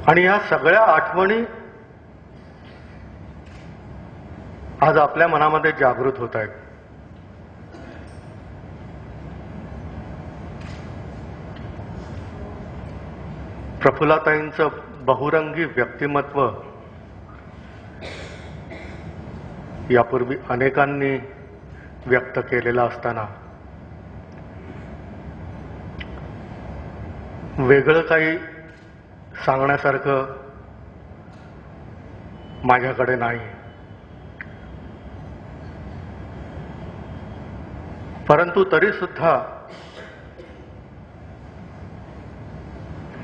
आणि ह्या सगळ्या आठवणी आज आपल्या मनामध्ये जागृत होत आहेत. प्रफुल्लाताईंचं बहुरंगी व्यक्तिमत्व यापूर्वी अनेकांनी व्यक्त केलेलं असताना वेगळं काही सांगण्यासारखं माझ्याकडे नाही. परंतु तरी सुद्धा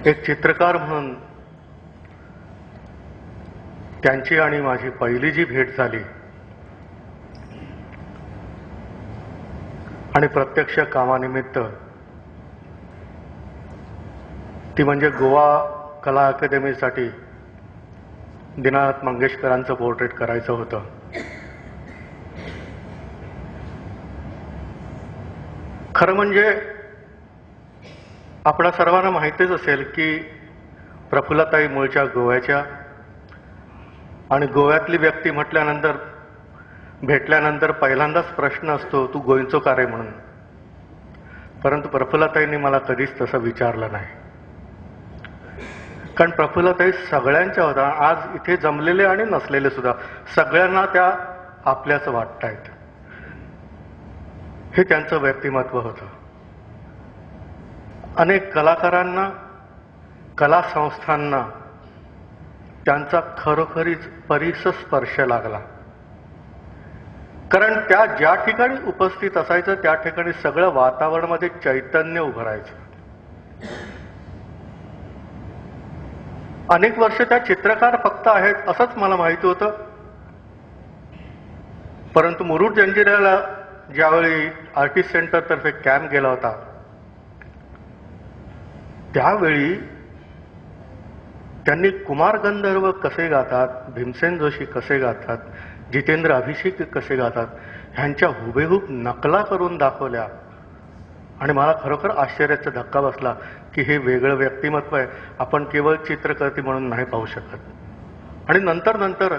एक चित्रकार म्हणून त्यांची आणि माझी पहिली जी भेट झाली आणि प्रत्यक्ष कामानिमित्त ती म्हणजे गोवा कला अकादमीसाठी दीनानाथ मंगेशकरांचं पोर्ट्रेट करायचं होतं. खरं म्हणजे आपणा सर्वांना माहितीच असेल की प्रफुल्लाताई मूळच्या गोव्याच्या आणि गोव्यातली व्यक्ती म्हटल्यानंतर भेटल्यानंतर पहिल्यांदाच प्रश्न असतो, तू गोंयचो का रे म्हणून. परंतु प्रफुल्लाताईंनी मला कधीच तसं विचारलं नाही. कारण प्रफुल्लाताई सगळ्यांच्या होत्या. आज इथे जमलेले आणि नसलेले सुद्धा सगळ्यांना त्या आपल्याच वाटतायत. हे त्यांचं व्यक्तिमत्व होतं. अनेक कलाकारांना, कला संस्थांना त्यांचा खरोखरीच परिसस्पर्श लागला. कारण त्या ज्या ठिकाणी उपस्थित असायचं त्या ठिकाणी सगळं वातावरणामध्ये चैतन्य उभं राहायचं. अनेक वर्ष त्या चित्रकार फक्त आहेत असंच मला माहिती होतं. परंतु मुरुड जंजिऱ्याला ज्यावेळी आर्टिस्ट सेंटरतर्फे कॅम्प गेला होता त्यावेळी त्यांनी कुमार गंधर्व कसे गातात, भीमसेन जोशी कसे गातात, जितेंद्र अभिषेक कसे गातात ह्यांच्या हुबेहूब नकला करून दाखवल्या. आणि मला खरोखर आश्चर्याचा धक्का बसला की हे वेगळं व्यक्तिमत्व आहे. आपण केवळ चित्रकर्ती म्हणून नाही पाहू शकत. आणि नंतर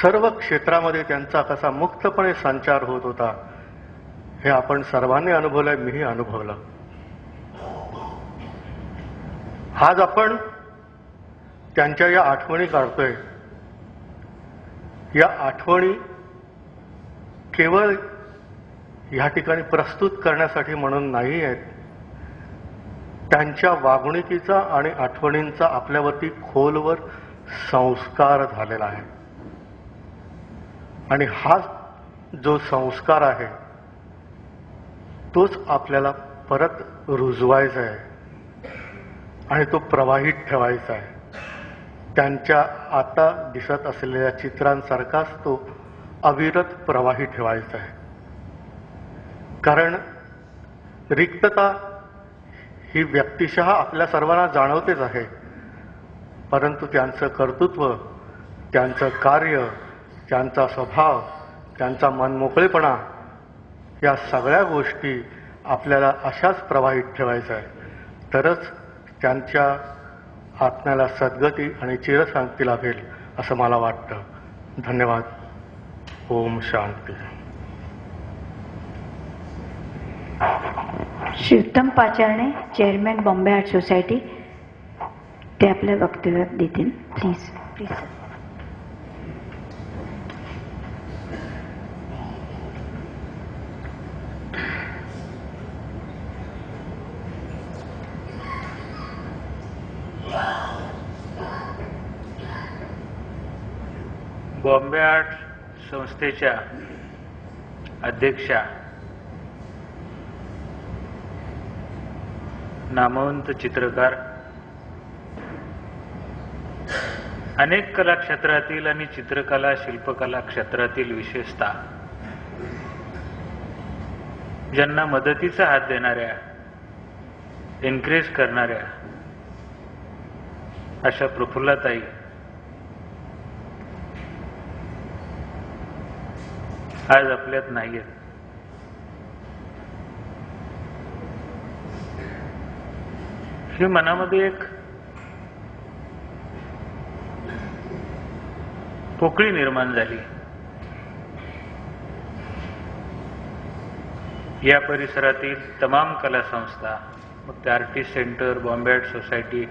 सर्व क्षेत्रामध्ये त्यांचा कसा मुक्तपणे संचार होत होता हे आपण सर्वांनी अनुभवलंय. मीही अनुभवलं. आज आपण त्यांच्या या आठवणी काढतोय. या आठवणी केवळ ह्या ठिकाणी प्रस्तुत करण्यासाठी म्हणून नाही आहेत. त्यांच्या वागणुकीचा आणि आठवणींचा आपल्यावरती खोलवर संस्कार झालेला आहे. आणि हा जो संस्कार आहे तोच आपल्याला परत रुजवायचा आहे आणि तो प्रवाहित ठेवायचा आहे. त्यांच्या आता दिसत असलेल्या चित्रांसारखाच तो अविरत प्रवाही ठेवायचा आहे. कारण रिक्तता ही व्यक्तिशः आपल्या सर्वांना जाणवतेच आहे. परंतु त्यांचं कर्तृत्व, त्यांचं कार्य, त्यांचा स्वभाव, त्यांचा मनमोकळेपणा या सगळ्या गोष्टी आपल्याला अशाच प्रवाहित ठेवायच्या आहे. तरच त्यांच्या आत्म्याला सद्गती आणि चिरशांती लाभेल असं मला वाटतं. धन्यवाद. ओम शांती. श्री उत्तम Pacharne, chairman Bombay art society, ते आपल्या वक्तव्य देतील. Please please. बॉम्बे आर्ट संस्थेच्या अध्यक्षा, नामवंत चित्रकार, अनेक कला क्षेत्रातील आणि चित्रकला शिल्पकला क्षेत्रातील विशेषतः ज्यांना मदतीचा हात देणाऱ्या, एनकरेज करणाऱ्या अशा प्रफुल्लाताई आज आपल्यात नाहीयेत. हे मनामध्ये एक पोकळी निर्माण झाली. या परिसरातील तमाम कला संस्था, मग ते artist centre, Bombay art society,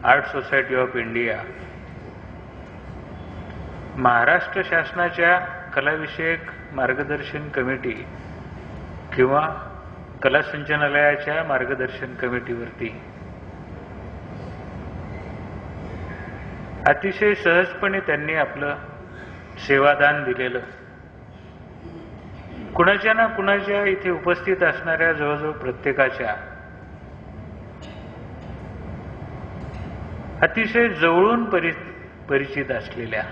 art society of India, Maharashtra शासनाच्या कलाविषयक मार्गदर्शन कमिटी किंवा कला संचालनालयाच्या मार्गदर्शन कमिटीवरती अतिशय सहजपणे त्यांनी आपलं सेवादान दिलेलं. कुणाच्या ना कुणाच्या इथे उपस्थित असणाऱ्या जवळजवळ प्रत्येकाच्या अतिशय जवळून परिचित असलेल्या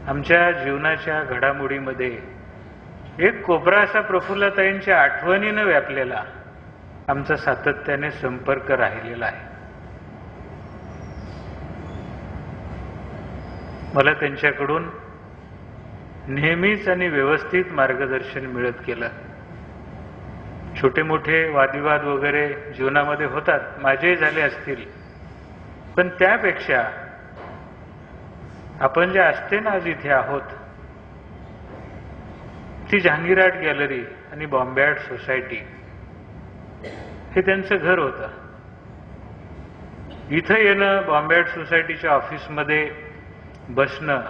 आमच्या जीवनाच्या घडामोडीमध्ये एक कोपरा असा प्रफुल्लताईंच्या आठवणीनं व्यापलेला आमचा सातत्याने संपर्क राहिलेला आहे. मला त्यांच्याकडून नेहमीच आणि व्यवस्थित मार्गदर्शन मिळत गेलं. छोटे मोठे वादविवाद वगैरे जीवनामध्ये होतात, माझेही झाले असतील, पण त्यापेक्षा आपण जे असते ना आज इथे आहोत, ती जहांगीर आर्ट गॅलरी आणि बॉम्बे आर्ट सोसायटी हे त्यांचं घर होतं. इथं येणं, बॉम्बे आर्ट सोसायटीच्या ऑफिसमध्ये बसणं,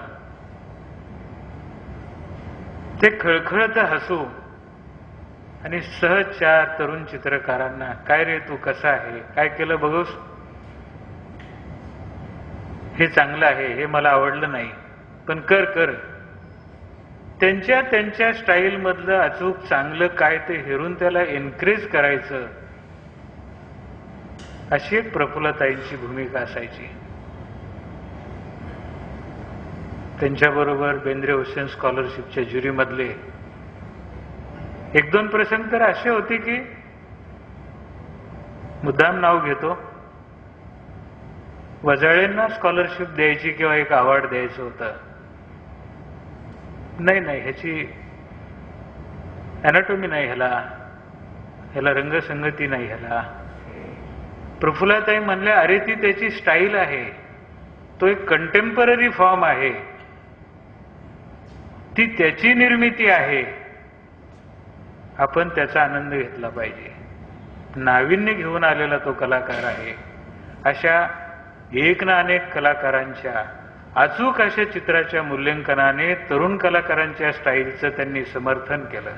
ते खळखळतं हसू आणि सहज चार तरुण चित्रकारांना, काय रे तू कसा आहे, काय केलं बघूस, हे चांगलं आहे, हे मला आवडलं नाही पण कर कर, त्यांच्या त्यांच्या स्टाईलमधलं अचूक चांगलं काय ते हेरून त्याला एनकरेज करायचं, अशी एक प्रफुल्लताईंची भूमिका असायची. त्यांच्याबरोबर बेंद्रे हुसेन स्कॉलरशिपच्या ज्युरीमधले एक दोन प्रसंग तर असे होते की मुद्दाम नाव घेतो, वजाळेंना स्कॉलरशिप द्यायची किंवा एक अवॉर्ड द्यायचं होतं. नाही नाही, ह्याची अॅनाटॉमी नाही, ह्याला रंगसंगती नाही, ह्याला. प्रफुल्लताई म्हणल्या, अरे ती त्याची स्टाईल आहे, तो एक कंटेम्पररी फॉर्म आहे, ती त्याची निर्मिती आहे, आपण त्याचा आनंद घेतला पाहिजे. नाविन्य घेऊन आलेला तो कलाकार आहे. अशा एक ना अनेक कलाकारांच्या अचूक अशा चित्राच्या मूल्यांकनाने तरुण कलाकारांच्या स्टाईलचं त्यांनी समर्थन केलं.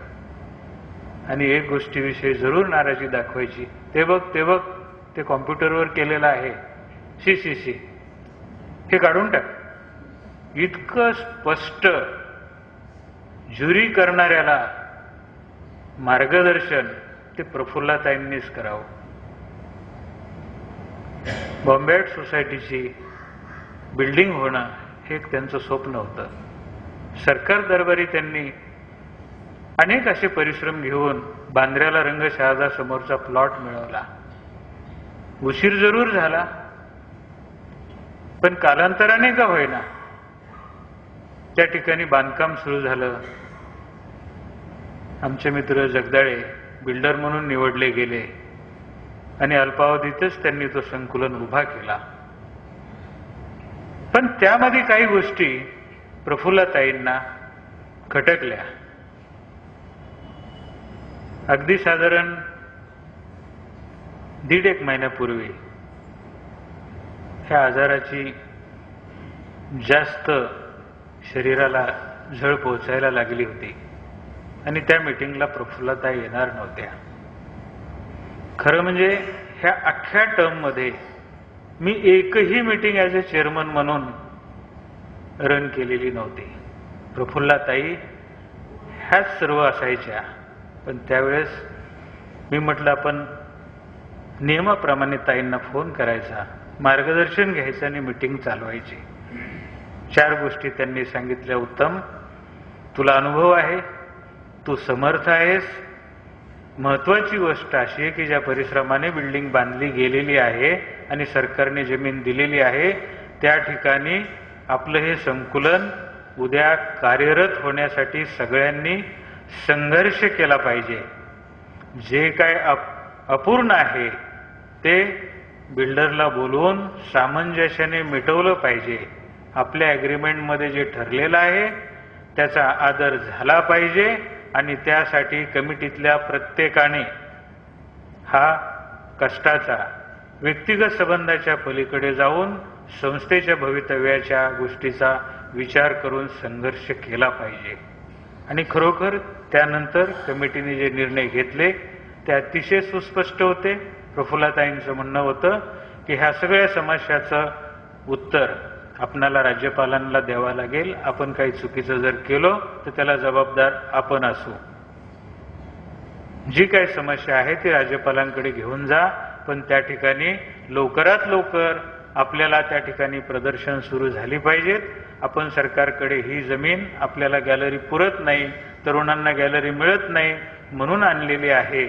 आणि एक गोष्टीविषयी जरूर नाराजी दाखवायची, ते बघ ते बघ, ते कॉम्प्युटरवर केलेलं आहे, शी शी शी, हे काढून टाक. इतकं स्पष्ट ज्युरी करणाऱ्याला मार्गदर्शन ते प्रफुल्लताईंनीच करावं. बॉम्बे आर्ट सोसायटीची बिल्डिंग होणं हे एक त्यांचं स्वप्न होतं. सरकार दरबारी त्यांनी अनेक असे परिश्रम घेऊन बांद्र्याला रंगशहाजा समोरचा प्लॉट मिळवला. उशीर जरूर झाला, पण कालांतराने का होईना त्या ठिकाणी बांधकाम सुरू झालं. आमचे मित्र जगदाळे बिल्डर म्हणून निवडले गेले आणि अल्पावधीतच त्यांनी तो संकुलन उभा केला. पण त्यामध्ये काही गोष्टी प्रफुल्लताईंना खटकल्या. अगदी साधारण 1.5 महिन्यापूर्वी ह्या आजाराची जास्त शरीराला झळ पोहोचायला लागली होती आणि त्या मीटिंगला प्रफुल्लताई येणार नव्हत्या. खरं म्हणजे ह्या अख्ख्या टर्ममध्ये मी एकही मीटिंग ॲज अ चेअरमन म्हणून रन केलेली नव्हती. प्रफुल्लताई ह्याच सर्व असायच्या, पण त्यावेळेस मी म्हटलं आपण नियमाप्रमाणे ताईंना फोन करायचा, मार्गदर्शन घ्यायचं आणि मीटिंग चालवायची. 4 गोष्टी त्यांनी सांगितल्या. उत्तम, तुला अनुभव आहे, तू समर्थ आहेस. महत्वाची गोष्ट अशी आहे की ज्या परिश्रमाने बिल्डिंग बांधली गेलेली आहे आणि सरकारने जमीन दिलेली आहे, त्या ठिकाणी आपलं हे संकुलन उद्या कार्यरत होण्यासाठी सगळ्यांनी संघर्ष केला पाहिजे. जे काय अपूर्ण आहे ते बिल्डरला बोलवून सामंजस्याने मिटवलं पाहिजे. आपल्या ॲग्रीमेंटमध्ये जे ठरलेलं आहे त्याचा आदर झाला पाहिजे आणि त्यासाठी कमिटीतल्या प्रत्येकाने हा कष्टाचा व्यक्तिगत संबंधाच्या पलीकडे जाऊन संस्थेच्या भवितव्याच्या गोष्टीचा विचार करून संघर्ष केला पाहिजे. आणि खरोखर त्यानंतर कमिटीने जे निर्णय घेतले ते अतिशय सुस्पष्ट होते. प्रफुल्लताईंचं म्हणणं होतं की ह्या सगळ्या समस्याचं उत्तर आपणाला राज्यपालांना द्यावं लागेल. आपण काही चुकीचं जर केलं तर त्याला जबाबदार आपण असू. जी काही समस्या आहे ती राज्यपालांकडे घेऊन जा, पण त्या ठिकाणी लवकरात लवकर आपल्याला त्या ठिकाणी प्रदर्शन सुरू झाली पाहिजेत. आपण सरकारकडे ही जमीन आपल्याला गॅलरी पुरत नाही, तरुणांना गॅलरी मिळत नाही म्हणून आणलेली आहे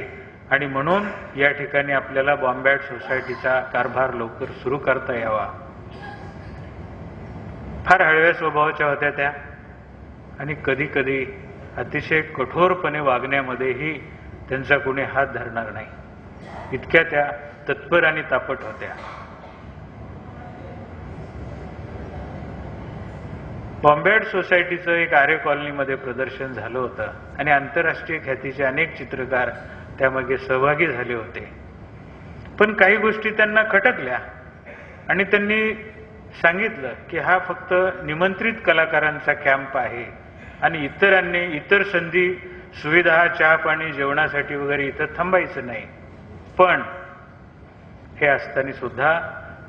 आणि म्हणून या ठिकाणी आपल्याला बॉम्बे आर्ट सोसायटीचा कारभार लवकर सुरू करता यावा. फार हळव्या स्वभावाच्या होत्या त्या आणि कधी कधी अतिशय कठोरपणे वागण्यामध्येही त्यांचा कोणी हात धरणार नाही, इतक्या त्या तत्पर आणि तापट होत्या. बॉम्बे आर्ट सोसायटीचं एक आर्य कॉलनीमध्ये प्रदर्शन झालं होतं आणि आंतरराष्ट्रीय ख्यातीचे अनेक चित्रकार त्यामागे सहभागी झाले होते. पण काही गोष्टी त्यांना खटकल्या आणि त्यांनी सांगितलं की हा फक्त निमंत्रित कलाकारांचा कॅम्प आहे आणि इतरांनी इतर संधी सुविधा चहा पाणी जेवणासाठी वगैरे इथं थांबायचं नाही. पण हे असताना सुद्धा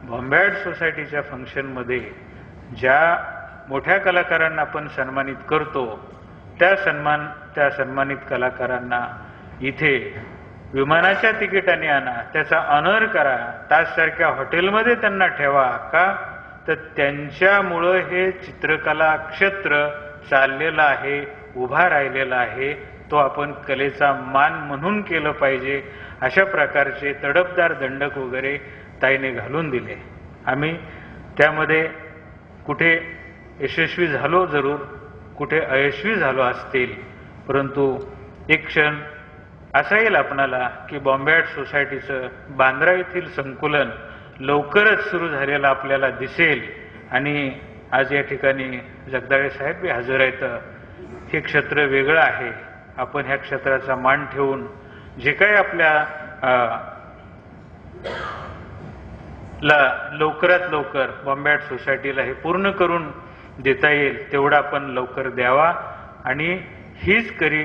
बॉम्बे आर्ट सोसायटीच्या फंक्शनमध्ये ज्या मोठ्या कलाकारांना आपण सन्मानित करतो त्या सन्मानित कलाकारांना इथे विमानाच्या तिकिटाने आणा, त्याचा ऑनर करा, ताजसारख्या हॉटेलमध्ये त्यांना ठेवा. का तर त्यांच्यामुळं हे चित्रकला क्षेत्र चाललेलं आहे, उभा राहिलेला आहे. तो आपण कलेचा मान म्हणून केलं पाहिजे. अशा प्रकारचे तडफदार दंडक वगैरे ताईने घालून दिले. आम्ही त्यामध्ये कुठे यशस्वी झालो जरूर, कुठे अयशस्वी झालो असतील, परंतु एक क्षण असा येईल आपणाला की बॉम्बे आर्ट सोसायटीचं बांद्रा येथील संकुलन लवकरच सुरू झालेलं आपल्याला दिसेल. आणि आज या ठिकाणी जगदाळे साहेब बी हजर आहेत. हे क्षेत्र वेगळं आहे. आपण ह्या क्षेत्राचा मान ठेवून जे काही आपल्या लवकरात लवकर बॉम्बे आर्ट सोसायटीला हे पूर्ण करून देता येईल तेवढा आपण लवकर द्यावा. आणि हीच खरी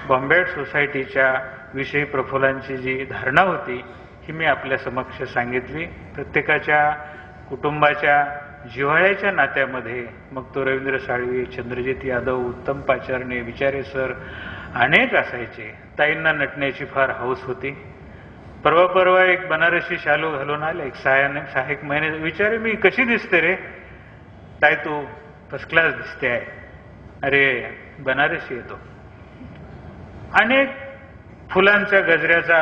बॉम्बे आर्ट सोसायटीच्या विषयी प्रफुल्लांची जी धारणा होती ही मी आपल्या समक्ष सांगितली. प्रत्येकाच्या कुटुंबाच्या जिव्हाळ्याच्या नात्यामध्ये मग तो रवींद्र साळवी, चंद्रजित यादव, उत्तम पाचारणे, विचारे सर अनेक असायचे. ताईंना नटण्याची फार हौस होती. परवा एक बनारसी शालू घालून आले, एक 6 महिने. विचारे मी कशी दिसते रे? ताई तू फर्स्ट क्लास दिसते आहे. अरे बनारसी येतो. अनेक फुलांच्या गजऱ्याचा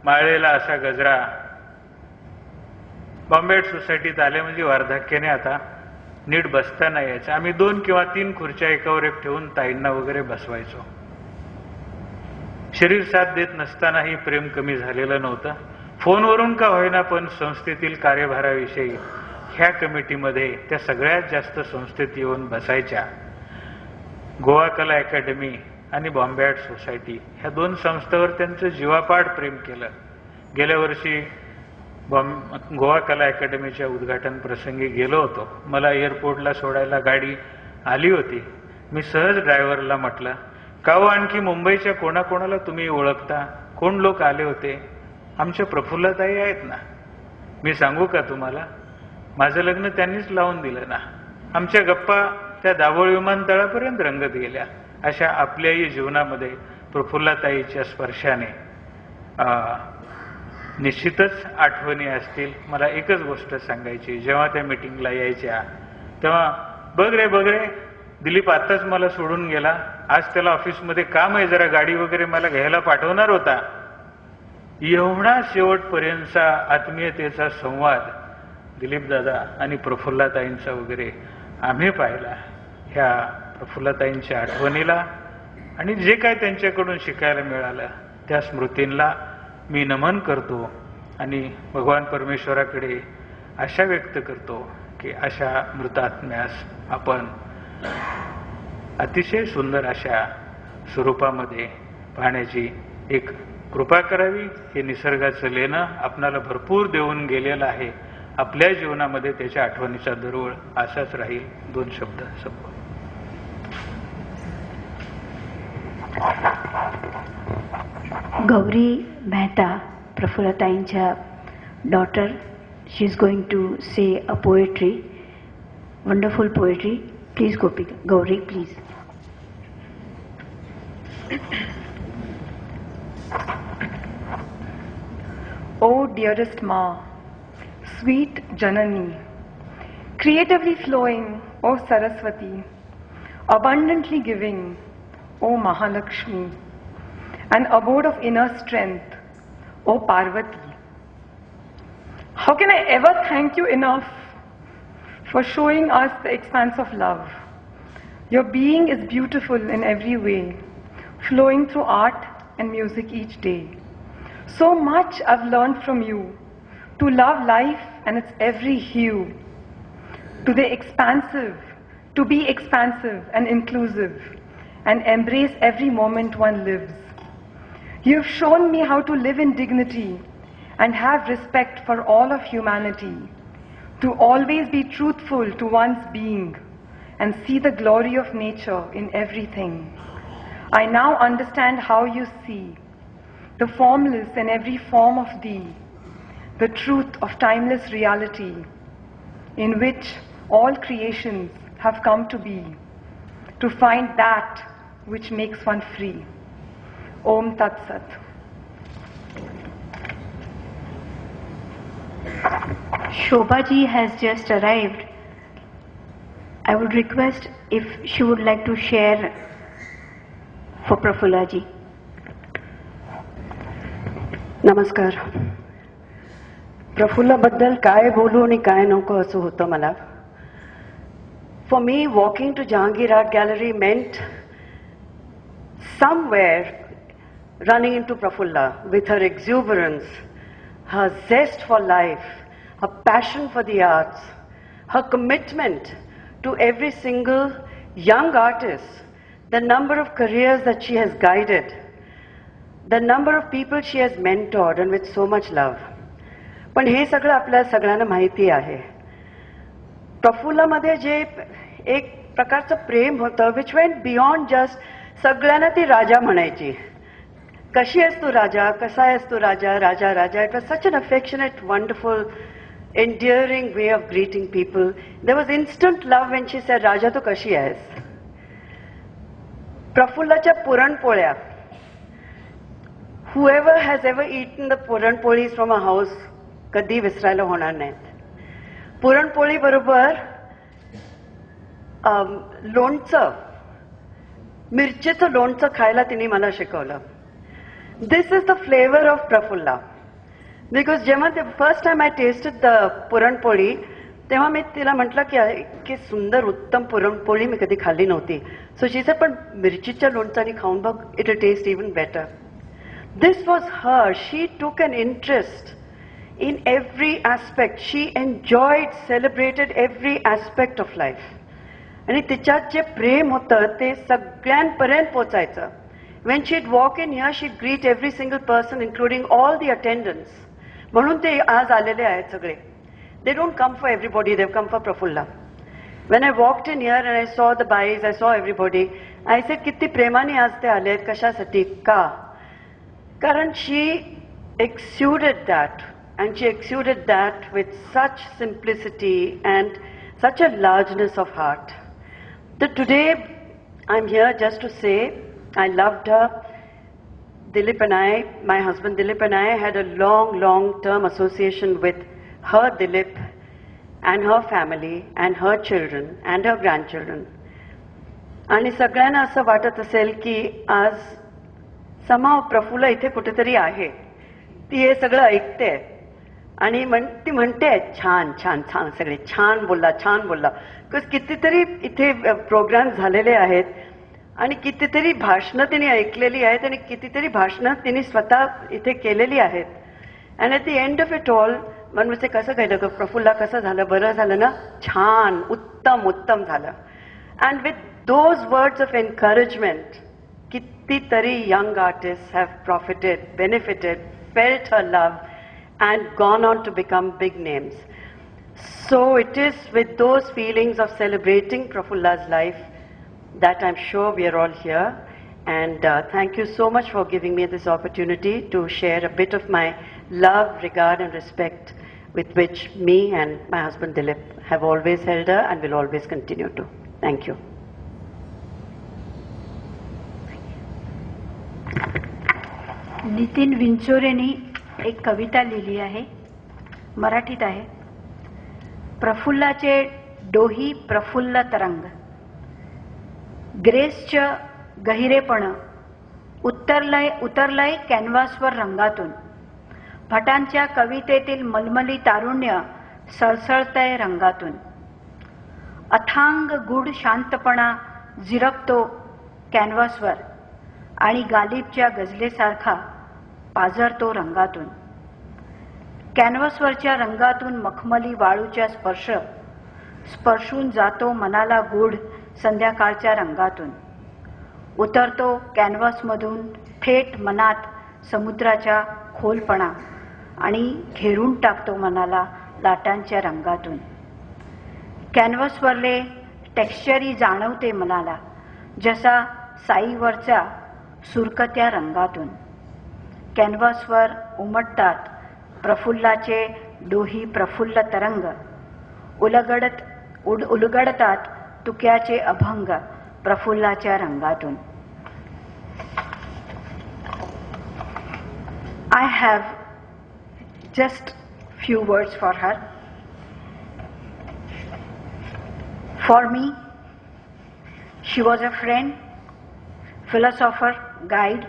माळलेला असा गजरा बॉम्बे आर्ट सोसायटीत आले म्हणजे वार्धक्याने आता नीट बसता नाही यायचं. आम्ही 2 किंवा 3 खुर्च्या एकावर एक ठेवून ताईंना वगैरे बसवायचो. शरीर साथ देत नसतानाही प्रेम कमी झालेलं नव्हतं. फोनवरून का होईना पण संस्थेतील कार्यभाराविषयी ह्या कमिटीमध्ये त्या सगळ्यात जास्त संस्थेत येऊन बसायच्या. गोवा कला अकॅडमी आणि बॉम्बे आर्ट सोसायटी ह्या 2 संस्थांवर त्यांचं जीवापाड प्रेम केलं. गेल्या वर्षी गोवा कला अकॅडमीच्या उद्घाटन प्रसंगी गेलो होतो. मला एअरपोर्टला सोडायला गाडी आली होती. मी सहज ड्रायव्हरला म्हटलं, का हो आणखी मुंबईच्या कोणाकोणाला तुम्ही ओळखता? कोण लोक आले होते? आमच्या प्रफुल्लताई आहेत ना. मी सांगू का तुम्हाला, माझं लग्न त्यांनीच लावून दिलं ना. आमच्या गप्पा त्या दाभोळ विमानतळापर्यंत रंगत गेल्या. अशा आपल्याही जीवनामध्ये प्रफुल्लताईच्या स्पर्शाने निश्चितच आठवणी असतील. मला एकच गोष्ट सांगायची, जेव्हा त्या मीटिंगला यायच्या तेव्हा बघ रे दिलीप आत्ताच मला सोडून गेला, आज त्याला ऑफिसमध्ये काम आहे, जरा गाडी वगैरे मला घ्यायला पाठवणार होता. एवढा शेवटपर्यंतचा आत्मीयतेचा संवाद दिलीप दादा आणि प्रफुल्लताईंचा वगैरे आम्ही पाहिला. ह्या प्रफुल्लताईंच्या आठवणीला आणि जे काय त्यांच्याकडून शिकायला मिळालं त्या स्मृतींना मी नमन करतो आणि भगवान परमेश्वराकडे आशा व्यक्त करतो की अशा मृतात्म्यास आपण अतिशय सुंदर अशा स्वरूपामध्ये पाहण्याची एक कृपा करावी. हे निसर्गाचं लेणं आपणाला भरपूर देऊन गेलेलं आहे. आपल्या जीवनामध्ये त्याच्या आठवणीचा दरवळ असाच राहील. 2 शब्द संपव. गौरी मेहता, प्रफुल्लताईंच्या daughter, she is going to say a poetry, wonderful poetry. Please Gauri, please. O dearest Ma, sweet Janani, creatively flowing, O Saraswati, abundantly giving, O Mahalakshmi, an abode of inner strength, O Parvati. How can I ever thank you enough for showing us the expanse of love? Your being is beautiful in every way, flowing through art and music each day. So much I've learned from you, to love life and its every hue, to be expansive and inclusive, and embrace every moment one lives. You've shown me how to live in dignity and have respect for all of humanity, to always be truthful to one's being and see the glory of nature in everything. I now understand how you see the formless in every form of thee, the truth of timeless reality in which all creations have come to be, to find that which makes one free. Om Tat Sat. Shobha ji has just arrived. I would request if she would like to share for Prafulla ji. नमस्कार. प्रफुल्लाबद्दल काय बोलू आणि काय नको असं होतं मला. For me walking to Jehangir Art Gallery meant somewhere running into Prafulla with her exuberance, her zest for life, her passion for the arts, her commitment to every single young artist, the number of careers that she has guided, the number of people she has mentored, and with so much love. पण हे सगळं आपल्या सगळ्यांना माहिती आहे. प्रफुल्लामध्ये जे एक प्रकारचं प्रेम होतं, विच वेंट बियॉन्ड जस्ट सगळ्यांना ती राजा म्हणायची. कशी आहेस तू राजा, कसा आहेस तू राजा, राजा राजा. It was such an affectionate, wonderful, endearing way of greeting people. There was instant love when she said, राजा तू कशी आहेस. प्रफुल्लाच्या पुरणपोळ्या, whoever has ever eaten the पुरणपोळीज from a house कधी विसरायला होणार नाहीत. पुरणपोळी बरोबर लोणचं, मिरचीचं लोणचं खायला तिने मला शिकवलं. This is the flavour of Prafulla. Because जेव्हा ते first time I tasted the puranpoli, तेव्हा मी तिला म्हटलं की सुंदर उत्तम पुरणपोळी मी कधी खाल्ली नव्हती. सो शी सेड, पण मिरचीच्या लोणचाने खाऊन बघ, it will taste even better. This was her. She took an interest in every aspect. She enjoyed, celebrated every aspect of life. आणि तिच्यात जे प्रेम होतं ते सगळ्यांपर्यंत पोचायचं. When she'd walk in here, she'd greet every single person, including all the attendants. म्हणून ते आज आलेले आहेत सगळे. They don't come for everybody, they've come for Prafulla. When I walked in here and I saw the bais, I saw everybody, I said, किती प्रेमाने आज ते आलेत, कशासाठी, का? कारण she exuded that. And she exuded that with such simplicity and such a largeness of heart. That today I'm here just to say I loved her. Dilip and I, my husband Dilip and I had a long term association with her Dilip and her family and her children and her grandchildren. आणि सगळ्यांना असं वाटत असेल की आज somehow Prafulla इथे कुठेतरी आहे. ती हे सगळं ऐकते आणि ती म्हणते छान छान छान, सगळे छान बोलला, छान बोलला. बिकॉज कितीतरी इथे प्रोग्राम झालेले आहेत आणि कितीतरी भाषणं तिने ऐकलेली आहेत आणि कितीतरी भाषणं तिने स्वतः इथे केलेली आहेत. And at the end of it all म्हणजे कसं कळलं ग प्रफुल्ला कसं झालं बरं झालं ना छान उत्तम उत्तम झालं. And with those words of encouragement कितीतरी young artist have profited benefited felt her love and gone on to become big names. So it is with those feelings of celebrating Prafulla's life that I'm sure we are all here. And thank you so much for giving me this opportunity to share a bit of my love, regard and respect with which me and my husband Dilip have always held her and will always continue to. Thank you. Nitin विंचोरेनी एक कविता लिहिली आहे, मराठीत आहे. प्रफुल्लाचे डोही प्रफुल्ल तरंग, ग्रेसचं गहिरेपण उतरलंय कॅनव्हासवर रंगातून. भटांच्या कवितेतील मलमली तारुण्य सळसळतंय रंगातून. अथांग गूढ शांतपणा झिरपतो कॅनव्हासवर आणि गालिबच्या गझलेसारखा पाझरतो रंगातून. कॅनव्हासवरच्या रंगातून मखमली वाळूच्या स्पर्शून जातो मनाला गूढ संध्याकाळच्या रंगातून. उतरतो कॅनव्हासमधून थेट मनात समुद्राच्या खोलपणा आणि घेरून टाकतो मनाला लाटांच्या रंगातून. कॅनव्हासवरले टेक्स्चरही जाणवते मनाला जसा साईवरचा सुरकत्या रंगातून. कॅनव्हासवर उमटतात प्रफुल्लाचे डोही प्रफुल्ल तरंग, उलगडतात तुक्याचे अभंग प्रफुल्लाच्या रंगातून. I have just few words for her. For me, she was a friend, philosopher, guide,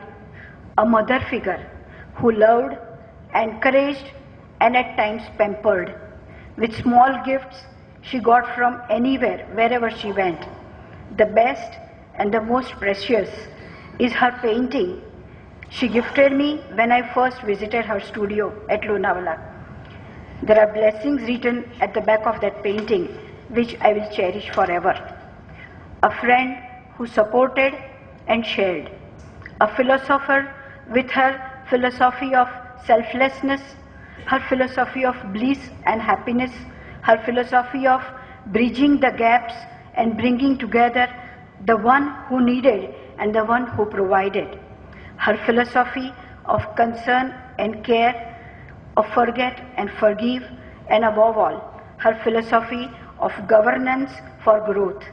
a mother figure who loved, encouraged and at times pampered. With small gifts she got from anywhere, wherever she went. The best and the most precious is her painting. She gifted me when I first visited her studio at Lonavala. There are blessings written at the back of that painting which I will cherish forever. A friend who supported and shared. A philosopher with her philosophy of selflessness, her philosophy of bliss and happiness, her philosophy of bridging the gaps and bringing together the one who needed and the one who provided. Her philosophy of concern and care, of forget and forgive, and above all, her philosophy of governance for growth.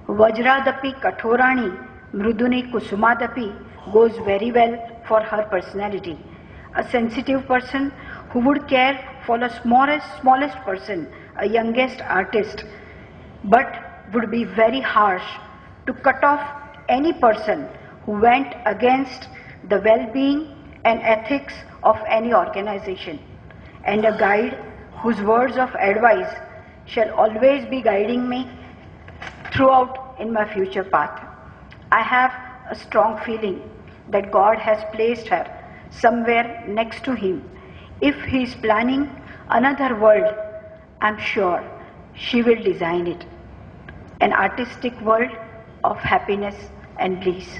Vajradapi Kathorani Mruduni Kusumadapi goes very well for her personality. A sensitive person who would care for the smallest person, a youngest artist, but would be very harsh to cut off any person who went against the well-being and ethics of any organization, and a guide whose words of advice shall always be guiding me throughout in my future path. I have a strong feeling that God has placed her somewhere next to him. If he is planning another world, I'm sure she will design it. An artistic world of happiness and bliss.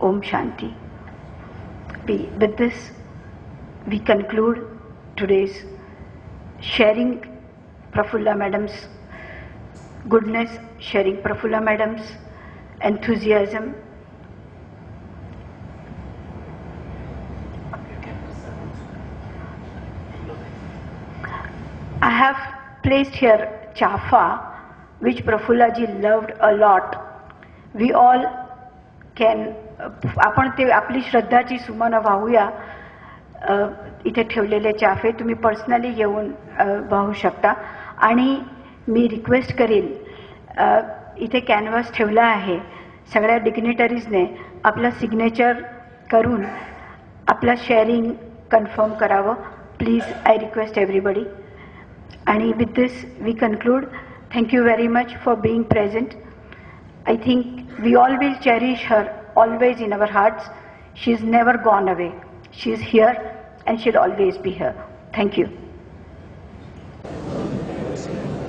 Om Shanti. With this, we conclude today's sharing Prafulla Madam's goodness, sharing Prafulla Madam's enthusiasm. I have placed here Chafa, which Prafulla ji loved a lot. We all can, आपण ते आपली श्रद्धाची सुमन वाहूया. इथे ठेवलेले चाफे तुम्ही personally येऊन वाहू शकता. आणि मी रिक्वेस्ट करेन, इथे कॅनव्हास ठेवला आहे, सगळ्या डिग्नेटरीजने आपला सिग्नेचर करून आपला शेअरिंग कन्फर्म करावं. Please, I request everybody. And with this, we conclude. Thank you very much for being present. I think we all will cherish her always in our hearts. She's never gone away. She's here and she'll always be here. Thank you. Namaste.